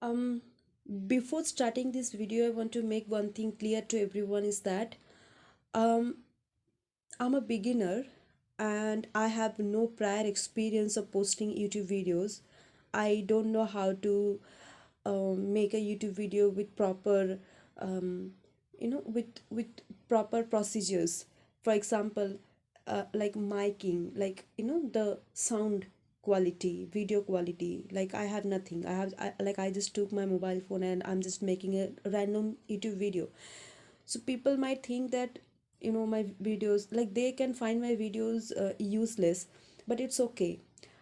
Um, Before starting this video, I want to make one thing clear to everyone is that um, I'm a beginner and I have no prior experience of posting YouTube videos. I don't know how to make a YouTube video with proper, um, with proper procedures. For example, like miking, like the sound quality, video quality. Like I have nothing. I just took my mobile phone and I'm just making a random YouTube video. So people might think that my videos, like they can find my videos useless, but it's okay.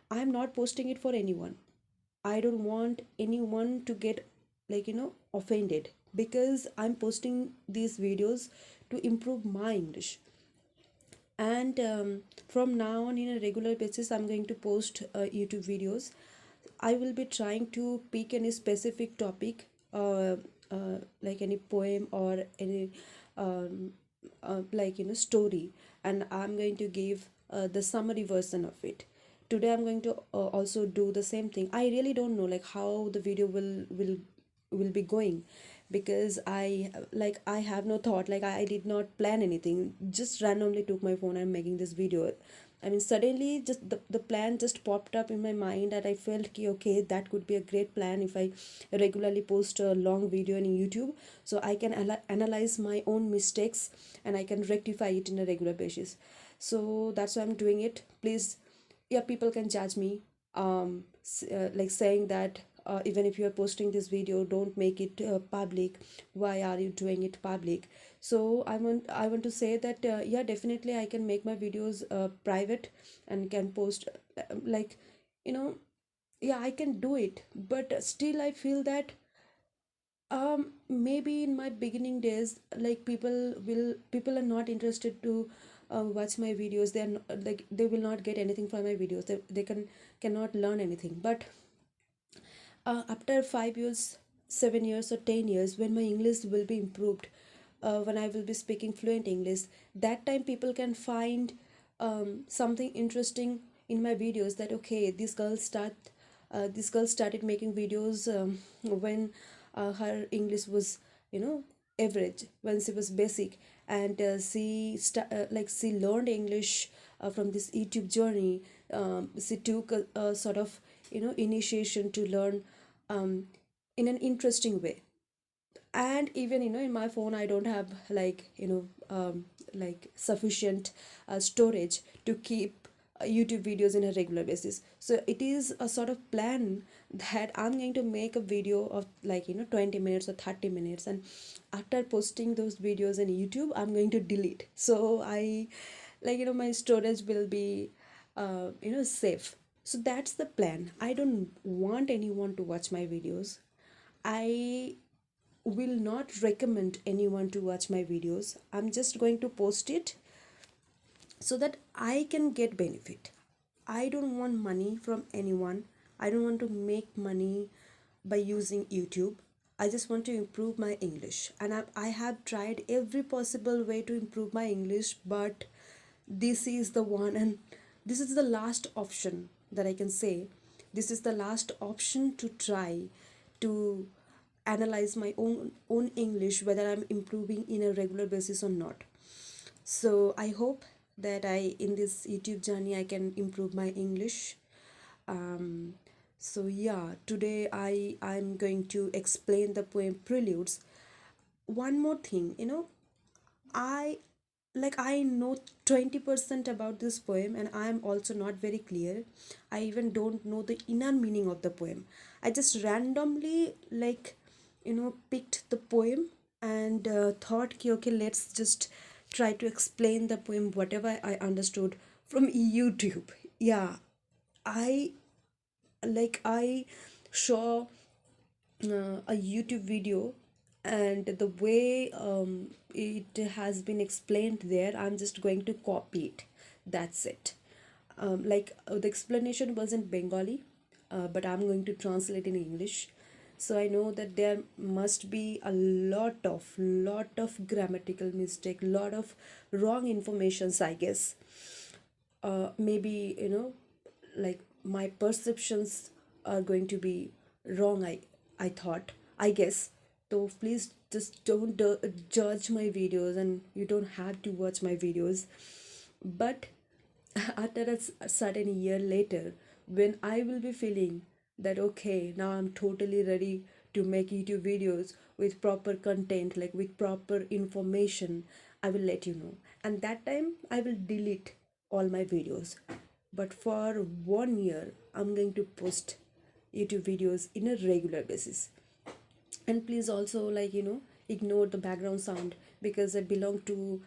I'm not posting it for anyone. I don't want anyone to get offended, because I'm posting these videos to improve my English. And from now on, in a regular basis, I'm going to post YouTube videos. I will be trying to pick any specific topic, like any poem or any story, and I'm going to give the summary version of it. Today I'm going to also do the same thing. I really don't know like how the video will be going, because I have no thought. Like I did not plan anything, just randomly took my phone and making this video. I mean, suddenly just the plan just popped up in my mind, and I felt okay, that could be a great plan if I regularly post a long video on YouTube, so I can analyze my own mistakes and I can rectify it in a regular basis. So that's why I'm doing it. Please, yeah, people can judge me, like saying that even if you are posting this video, don't make it public. Why are you doing it public? So I want to say that yeah, definitely I can make my videos private and can post like you know yeah, I can do it, but still I feel that maybe in my beginning days, like people are not interested to watch my videos. They're not, like they will not get anything from my videos. They cannot learn anything. But after 5 years, 7 years, or 10 years, when my English will be improved, when I will be speaking fluent English, that time people can find something interesting in my videos. That okay, this girl started making videos when her English was, you know, average, when she was basic, and she learned English from this YouTube journey. She took a sort of initiation to learn in an interesting way. And even in my phone I don't have like sufficient storage to keep YouTube videos in a regular basis. So it is a sort of plan that I'm going to make a video of 20 minutes or 30 minutes, and after posting those videos in YouTube I'm going to delete, so I my storage will be safe. So that's the plan. I don't want anyone to watch my videos. I will not recommend anyone to watch my videos. I'm just going to post it so that I can get benefit. I don't want money from anyone. I don't want to make money by using YouTube. I just want to improve my English. And I have tried every possible way to improve my English, but this is the one, and this is the last option that I can say. This is the last option to try to analyze my own English, whether I'm improving in a regular basis or not. So I hope that I in this YouTube journey I can improve my English. um, so yeah, today I'm going to explain the poem Preludes. One more thing, I I know 20% about this poem, and I am also not very clear. I even don't know the inner meaning of the poem. I just randomly picked the poem and thought ki, okay, let's just try to explain the poem whatever I understood from YouTube. Yeah, I I saw a YouTube video, and the way it has been explained there, I'm just going to copy it. That's it. The explanation was in Bengali, but I'm going to translate in English. So I know that there must be a lot of grammatical mistake, lot of wrong informations, I guess. Maybe like my perceptions are going to be wrong, I thought, I guess. So please just don't judge my videos, and you don't have to watch my videos. But after a certain year later, when I will be feeling that okay, now I'm totally ready to make YouTube videos with proper content, like with proper information, I will let you know. And that time I will delete all my videos. But for 1 year, I'm going to post YouTube videos in a regular basis. And please also, like, ignore the background sound, because I belong to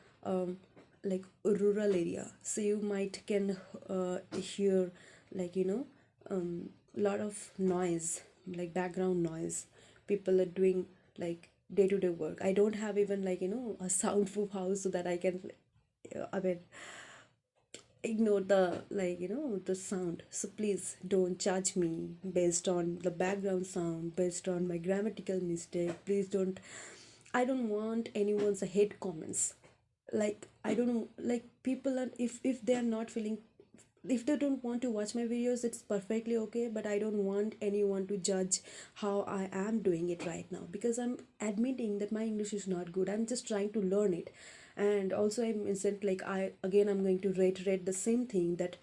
like a rural area, so you might can hear, like, lot of noise, like background noise. People are doing like day-to-day work. I don't have even, like, a soundproof house so that I can, I mean, ignore the, like, the sound. So please don't judge me based on the background sound, based on my grammatical mistake. Please don't. I don't want anyone's hate comments. Like, I don't know, like, people are, if they are not feeling, if they don't want to watch my videos, it's perfectly okay. But I don't want anyone to judge how I am doing it right now, because I'm admitting that my English is not good. I'm just trying to learn it. And also I mentioned, like, I'm going to reiterate the same thing, that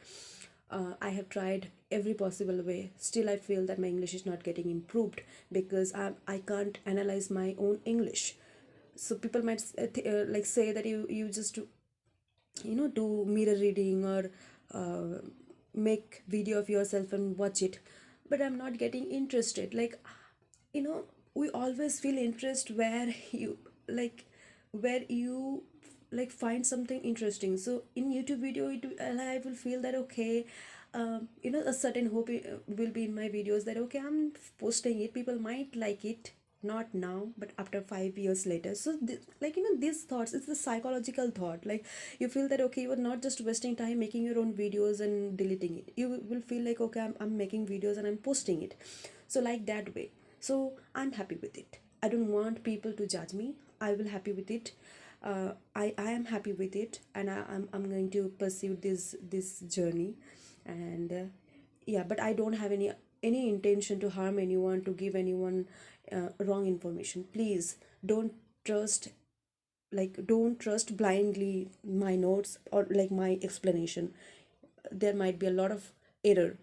I have tried every possible way. Still, I feel that my English is not getting improved, because I can't analyze my own English. So people might like say that you just do mirror reading, or make video of yourself and watch it. But I'm not getting interested. Like, you know we always feel interest where you, like, where you, like, find something interesting. So in YouTube video, I will feel that okay, a certain hope will be in my videos, that okay, I'm posting it, people might like it, not now but after 5 years later. So like, these thoughts, it's the psychological thought. Like, you feel that okay, you are not just wasting time making your own videos and deleting it. You will feel like okay, I'm making videos and I'm posting it. So like that way. So I'm happy with it. I don't want people to judge me. I will happy with it. I am happy with it, and I'm going to pursue this journey. And yeah, but I don't have any intention to harm anyone, to give anyone wrong information. Please don't trust, like, don't trust blindly my notes or like my explanation. There might be a lot of error.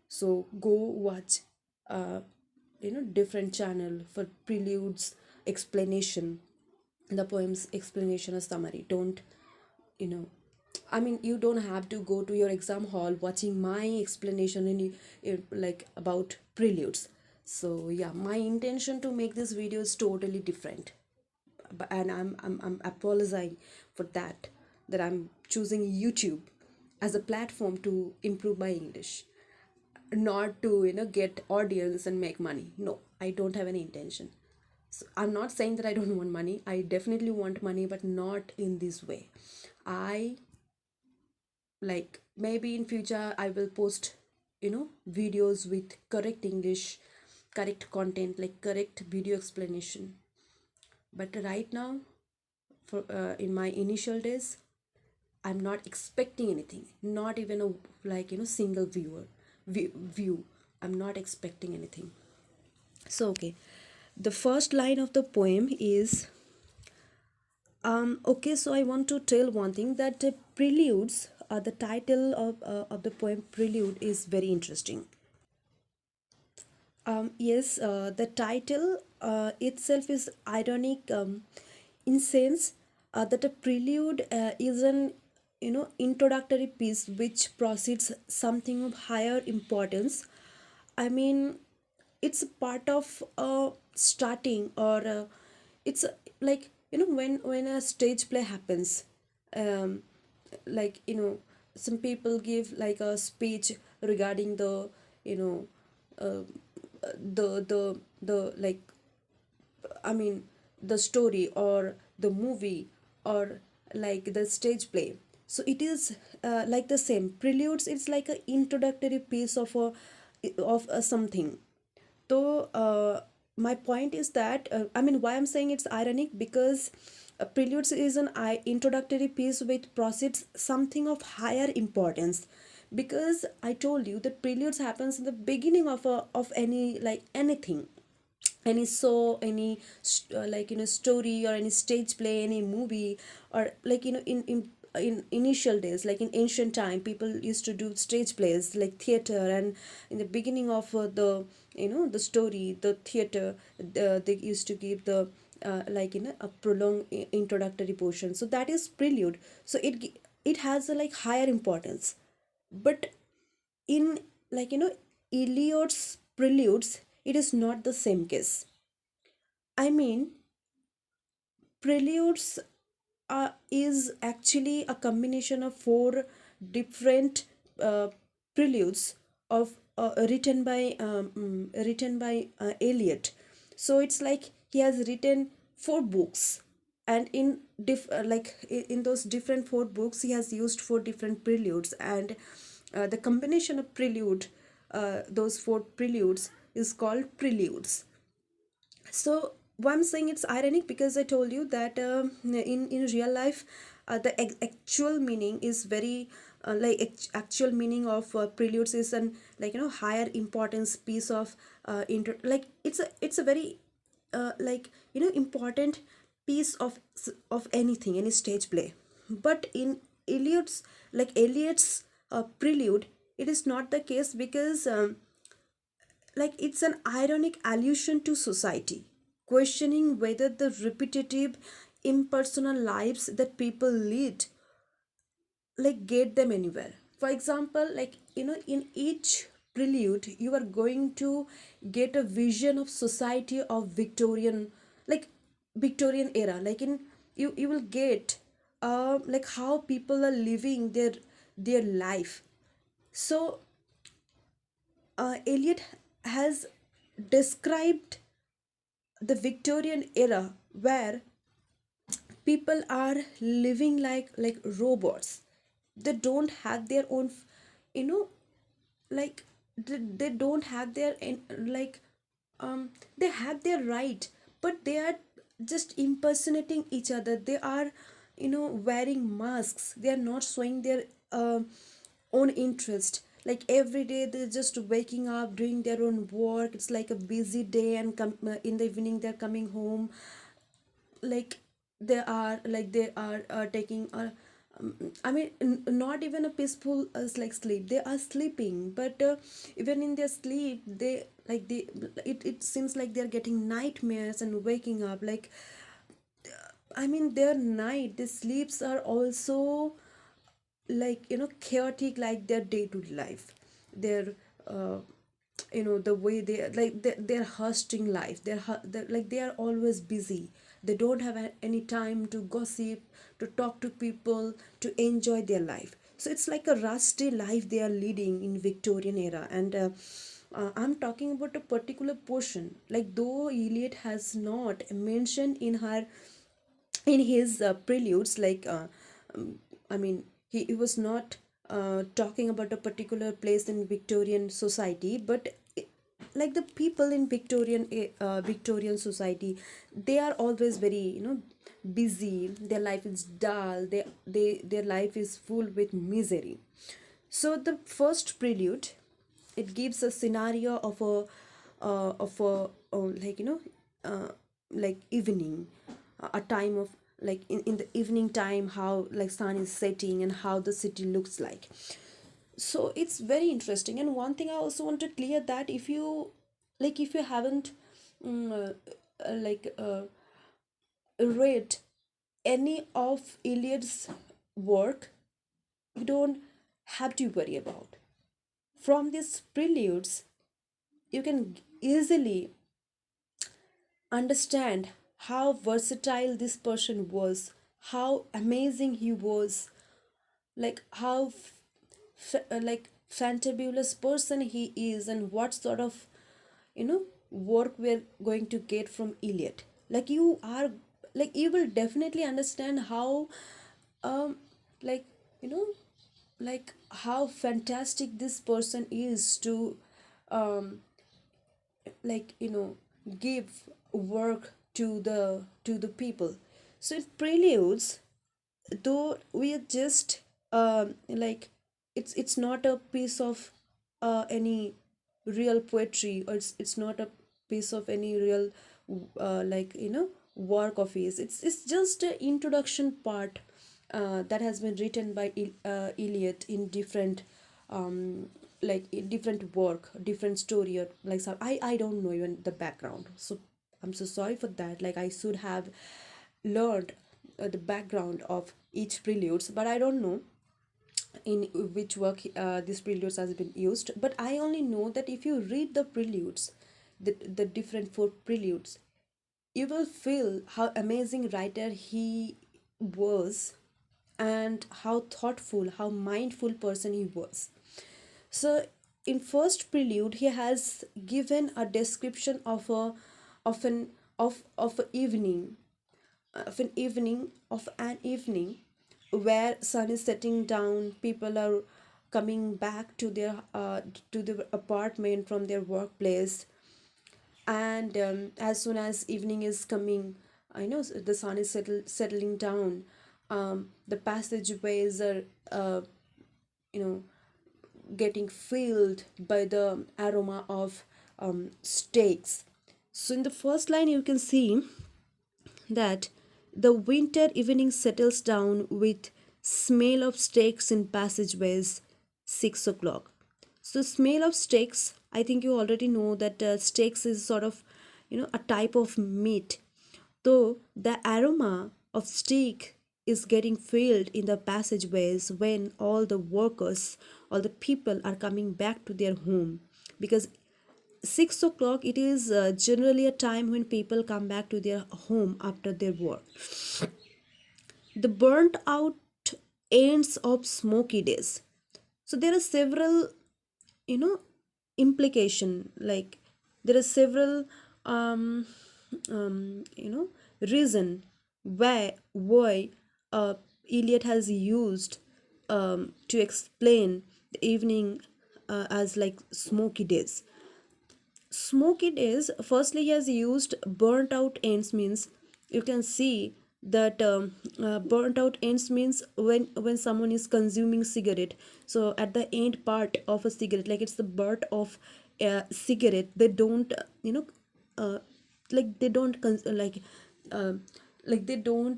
So go watch uh, different channel for preludes, explanation, the poem's explanation or summary. Don't, you know I mean, you don't have to go to your exam hall watching my explanation and like about preludes. So yeah, my intention to make this video is totally different. And I'm apologizing for that I'm choosing YouTube as a platform to improve my English, not to get audience and make money. No, I don't have any intention. So I'm not saying that I don't want money. I definitely want money, but not in this way. I, like, maybe in future I will post videos with correct English, correct content, like correct video explanation. But right now, for in my initial days, I'm not expecting anything, not even a, like, single view. I'm not expecting anything. So okay, the first line of the poem is, okay, so I want to tell one thing, that preludes, the title of the poem Prelude is very interesting. Yes, the title itself is ironic, in sense that a prelude is an introductory piece which proceeds something of higher importance. I mean, it's a part of starting, or it's like, when a stage play happens, um, like, some people give like a speech regarding the, you know uh, the like, I mean, the story or the movie, or like the stage play. So it is like the same preludes. It's like an introductory piece of a something. So my point is that, I mean, why I'm saying it's ironic, because preludes is an introductory piece which proceeds something of higher importance. Because I told you that preludes happens in the beginning of any, like, anything. any show, any story, or any stage play, any movie, or in initial days, like in ancient time, people used to do stage plays like theater. And in the beginning of the story, the theater, they used to give the a prolonged introductory portion, so that is prelude. So it has a like higher importance. But in Eliot's preludes, it is not the same case. I mean, preludes is actually a combination of four different uh, preludes of written by Eliot. So it's like he has written four books, and in those different four books, he has used four different preludes, and the combination of those four preludes, is called preludes. So why I'm saying it's ironic, because I told you that in real life, the actual meaning is very actual meaning of preludes is an higher importance piece of like it's a very important piece of anything, any stage play. But in Eliot's prelude, it is not the case, because it's an ironic allusion to society, questioning whether the repetitive, impersonal lives that people lead get them anywhere. For example, in each prelude, you are going to get a vision of society of like Victorian era. Like in you will get how people are living their life. So Eliot has described the Victorian era, where people are living like robots. They don't have their own, you know, like they don't have their like they have their right, but they are just impersonating each other. They are wearing masks. They are not showing their own interest. Like every day they're just waking up, doing their own work. It's like a busy day, and in the evening they're coming home. They are taking a not even a peaceful like sleep. They are sleeping, but even in their sleep, it seems like they're getting nightmares and waking up. Their night, their sleeps are also chaotic, like their day-to-day life. Their the way they're hustling life. They're they are always busy. They don't have any time to gossip, to talk to people, to enjoy their life. So it's like a rusty life they are leading in Victorian era. And I'm talking about a particular portion, like though Eliot has not mentioned in his preludes, I mean, he was not talking about a particular place in Victorian society, but like the people in Victorian society, they are always very busy. Their life is dull. Their life is full with misery. So the first prelude, it gives a scenario of a like evening, a time of in the evening time, how like sun is setting and how the city looks like. So it's very interesting. And one thing I also want to clear, that if you haven't mm, like read any of Eliot's work, you don't have to worry about. From these preludes, you can easily understand how versatile this person was, how amazing he was, how fantabulous person he is, and what sort of work we're going to get from Eliot. You will definitely understand how um like you know how fantastic this person is to um like you know give work to the people. So in preludes, though we are just it's not a piece of any real poetry, or it's not a piece of any real work of his. It's just an introduction part that has been written by Eliot in different different work, different story, or like some, I don't know even the background. So I'm so sorry for that. Like I should have learned the background of each preludes, but I don't know in which work this preludes has been used. But I only know that if you read the preludes, the different four preludes, you will feel how amazing writer he was, and how thoughtful, how mindful person he was. So in first prelude he has given a description of an of a evening, of an evening where sun is setting down, people are coming back to their apartment from their workplace, and as soon as evening is coming, I know the sun is settling down. The passageways are you know getting filled by the aroma of steaks. So in the first line you can see that the winter evening settles down with smell of steaks in passageways, 6 o'clock. So smell of steaks, I think you already know that steaks is sort of a type of meat. Though the aroma of steak is getting filled in the passageways when all the workers, all the people are coming back to their home, because 6 o'clock it is generally a time when people come back to their home after their work. The burnt out ends of smoky days. So there are several you know implication, like there are several um, reason why uh, Eliot has used to explain the evening as like smoky days. Smoky days, firstly he has used burnt out ends, means you can see that burnt out ends means when someone is consuming cigarette, so at the end part of a cigarette, like it's the butt of a cigarette, they don't uh, like they don't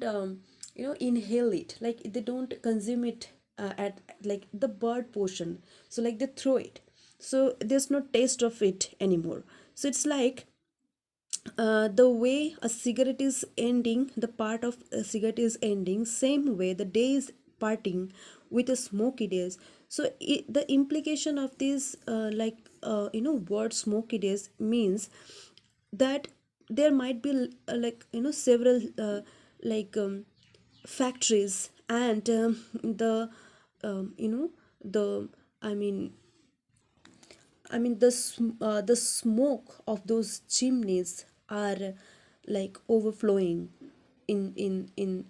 uh, they don't inhale it, like they don't consume it at like the bird portion, so like they throw it, so there's no taste of it anymore. So it's like the way a cigarette is ending, the part of a cigarette is ending, same way the day is parting with a smoky days. So the implication of this word smoky days means that there might be several factories, and the you know the I mean the smoke of those chimneys are like overflowing in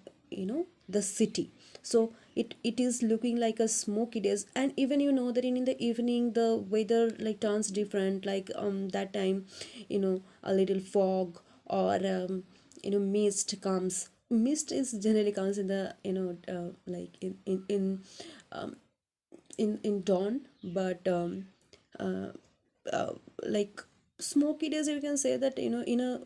the city. So it is looking like a smoky days, and even that in the evening the weather like turns different, like that time a little fog, or mist comes. Mist is generally comes in the like in dawn, but uh, uh, like smoky days, you can say that in a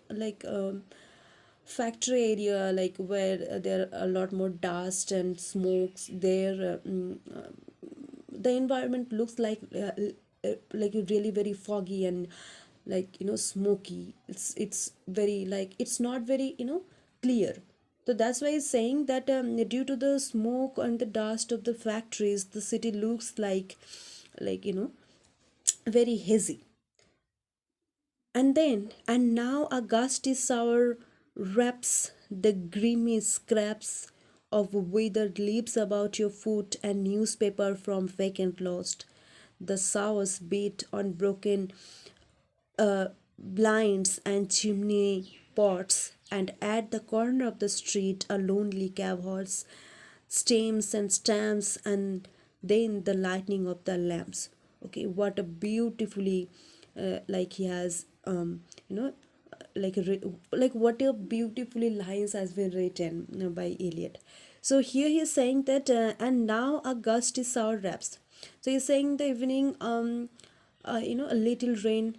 factory area, like where there are a lot more dust and smokes there, the environment looks like really very foggy and like smoky. It's very like it's not very clear. So that's why he's saying that due to the smoke and the dust of the factories, the city looks like very hazy. And now a gusty sour wraps the grimy scraps of withered leaves about your foot and newspaper from vacant lost. The sours beat on broken blinds and chimney pots, and at the corner of the street a lonely cab horse steams and stamps, and then the lightning of the lamps. Okay, what a beautifully like he has like what a beautifully lines has been written by Eliot. So here he is saying that and now a gusty sour wraps. So he's saying the evening a little rain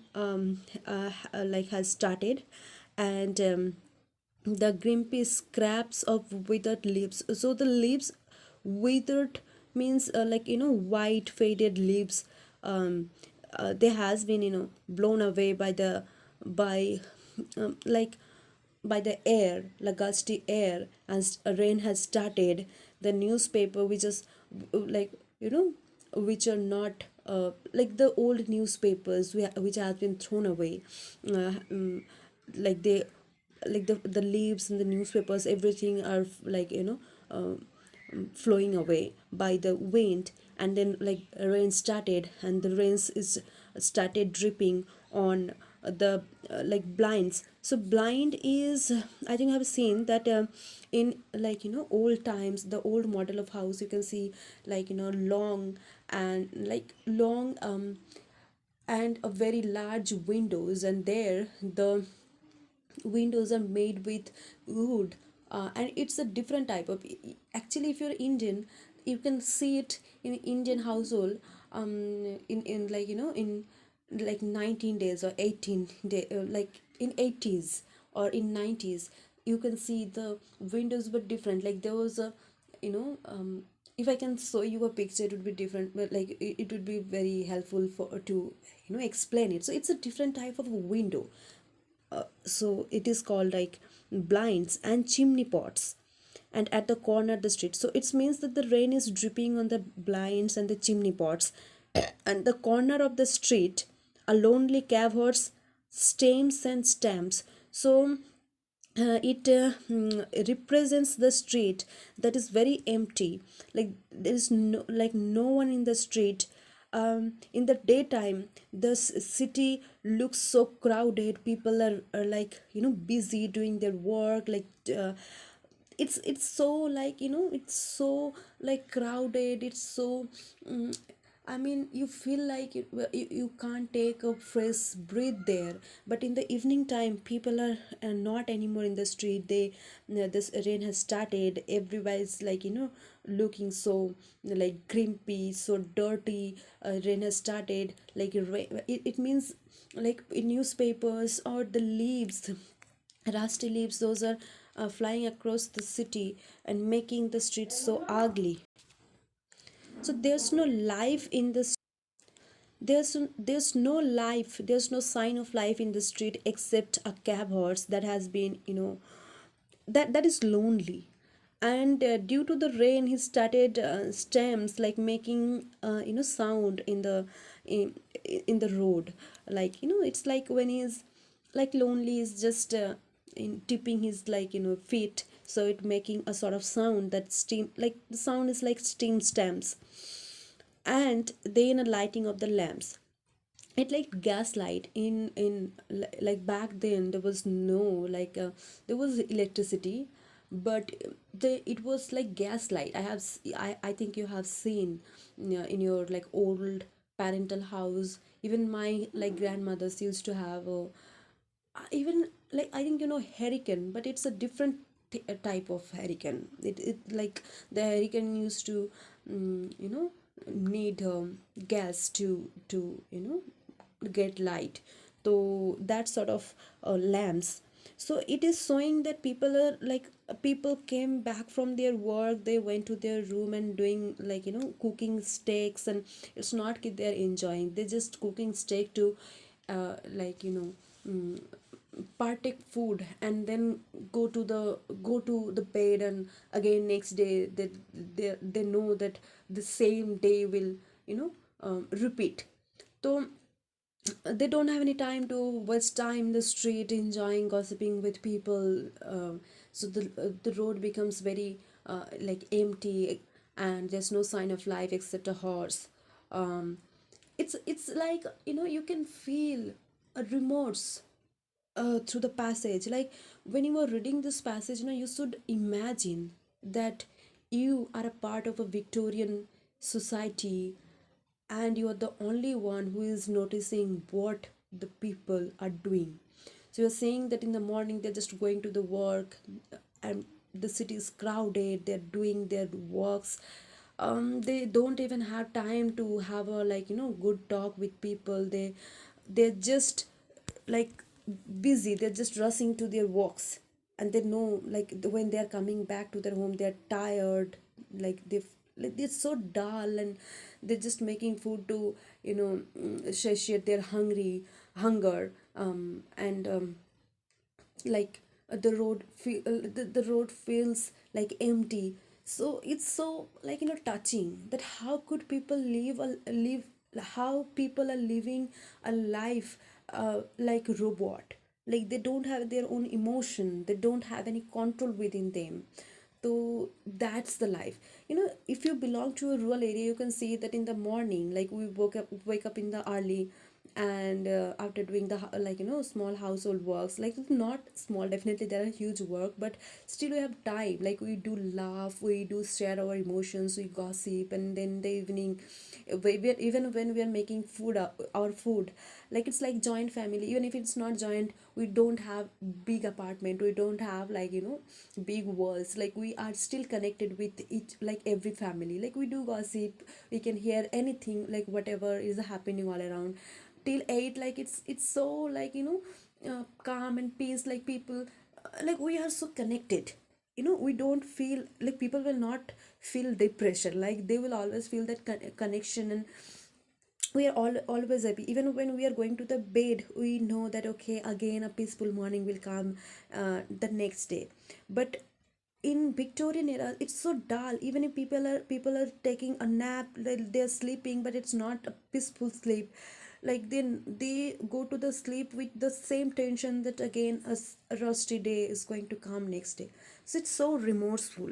like has started, and the grumpy scraps of withered leaves. So the leaves withered means like white faded leaves. They has been blown away by the by like by the air, like gusty air, as rain has started. The newspaper, which is like which are not like the old newspapers which has been thrown away, like they like the leaves and the newspapers, everything are like flowing away by the wind. And then like rain started, and the rains is started dripping on the like blinds. So blind is, I think I've seen that in like old times, the old model of house, you can see like long and like long and a very large windows, and there the windows are made with wood. And it's a different type of, actually if you're Indian, you can see it in Indian household, in like in like 19 days or 18 day, like in 80s or in 90s, you can see the windows were different. Like there was a you know if I can show you a picture, it would be different, but like it would be very helpful for to explain it. So it's a different type of window. So it is called like blinds and chimney pots, and at the corner of the street. So it means that the rain is dripping on the blinds and the chimney pots. And the corner of the street, a lonely cab horse stamps and stamps. So it represents the street that is very empty. Like there is no one in the street. In the daytime, the city looks so crowded. People are like busy doing their work. Like it's so like it's so like crowded. It's so I mean, you feel like you can't take a fresh breath there. But in the evening time, people are not anymore in the street. This rain has started. Everybody's like looking so like grimpy, so dirty. Rain has started. Like it means like in newspapers or the leaves, rusty leaves, those are flying across the city and making the streets so ugly. So there's no life in the there's no life, there's no sign of life in the street except a cab horse that has been that is lonely. And due to the rain, he started stems like making sound in, in the road. Like it's like when he's like lonely, is just in tipping his like feet, so it making a sort of sound that steam, like the sound is like steam stamps. And then a lighting of the lamps, it like gaslight in like back then there was no like there was electricity, but it was like gaslight. I think you have seen in your like old parental house. Even my like grandmothers used to have a even like I think hurricane, but it's a different type of hurricane. It like the hurricane used to need gas to get light. So that sort of lamps. So it is showing that people are like people came back from their work, they went to their room and doing like cooking steaks. And it's not that they're enjoying, they're just cooking steak to like partake food, and then go to the bed. And again next day they know that the same day will repeat. So they don't have any time to waste time in the street enjoying gossiping with people. So the road becomes very like empty, and there's no sign of life except a horse. um, it's like you can feel a remorse through the passage. Like when you are reading this passage, you should imagine that you are a part of a Victorian society, and you are the only one who is noticing what the people are doing. So you're saying that in the morning they're just going to the work, and the city is crowded, they're doing their works. They don't even have time to have a, like, good talk with people. They're just like busy, they're just rushing to their walks, and they know, like, when they're coming back to their home, they're tired, like like they're so dull, and they're just making food to, satiate their hunger. And like the road feels like empty. So it's so, like, touching, that how could people live, how people are living a life like a robot. Like, they don't have their own emotion, they don't have any control within them. So that's the life. If you belong to a rural area, you can see that in the morning, like, we wake up in the early, and after doing the like, small household works, like, not small, definitely there are huge work, but still we have time, like, we do laugh, we do share our emotions, we gossip. And then the evening, even when we are making food, our food, like, it's like joint family. Even if it's not joint, we don't have big apartment, we don't have, like, big walls, like, we are still connected with each, like, every family, like, we do gossip, we can hear anything, like, whatever is happening all around till 8. Like, it's so, like, calm and peace, like, people, like, we are so connected. We don't feel like, people will not feel depression, like, they will always feel that connection. And we are always happy. Even when we are going to the bed, we know that, okay, again a peaceful morning will come the next day. But in Victorian era, it's so dull. Even if people are taking a nap, they're sleeping, but it's not a peaceful sleep. Like, then they go to the sleep with the same tension that again a rusty day is going to come next day. So it's so remorseful.